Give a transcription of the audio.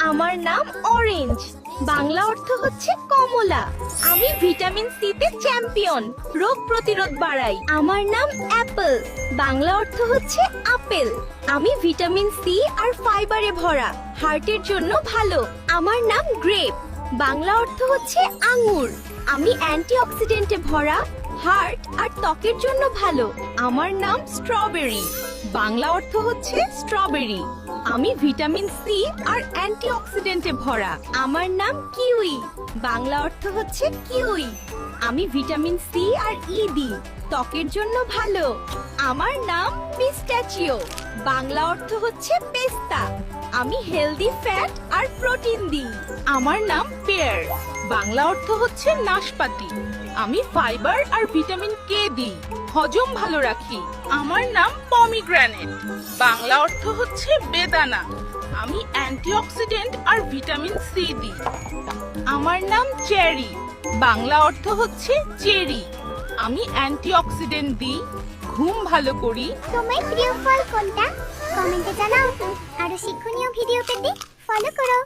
আমার নাম অরেঞ্জ, বাংলা অর্থ হচ্ছে কমলা। আমি ভিটামিন সি তে চ্যাম্পিয়ন, রোগ প্রতিরোধ বাড়াই। আমার নাম অ্যাপল, বাংলা অর্থ হচ্ছে আপেল। আমি ভিটামিন সি আর ফাইবারে ভরা, হার্টের জন্য ভালো। আমার নাম গ্রেপ, বাংলা অর্থ হচ্ছে আঙ্গুর। আমি অ্যান্টিঅক্সিডেন্টে ভরা, হার্ট আর ত্বকের জন্য ভালো। আমার নাম স্ট্রবেরি, বাংলা অর্থ হচ্ছে স্ট্রবেরি। আমি ভিটামিন সি আর অ্যান্টিঅক্সিডেন্টে ভরা। আমার নাম কিউই, বাংলা অর্থ হচ্ছে কিউই। আমি ভিটামিন সি আর ই দিই, ত্বকের জন্য ভালো। আমার নাম পিস্টাচিও, বাংলা অর্থ হচ্ছে পেস্তা। আমি হেলদি ফ্যাট আর প্রোটিন দিই। আমার নাম পেয়ার, বাংলা অর্থ হচ্ছে নাশপাতি। আমি ফাইবার আর ভিটামিন কে দিই, হজম ভালো রাখি। আমার নাম পমিগ্রানেট, বাংলা অর্থ হচ্ছে বেদানা। আমি অ্যান্টিঅক্সিডেন্ট আর ভিটামিন সি দিই। আমার নাম চেরি, বাংলা অর্থ হচ্ছে চেরি। আমি অ্যান্টিঅক্সিডেন্ট দিই, ঘুম ভালো করি। তোমার প্রিয় ফল কোনটা? কমেন্টে জানাও। আরো শিক্ষণীয় ভিডিও পেতে ফলো করো।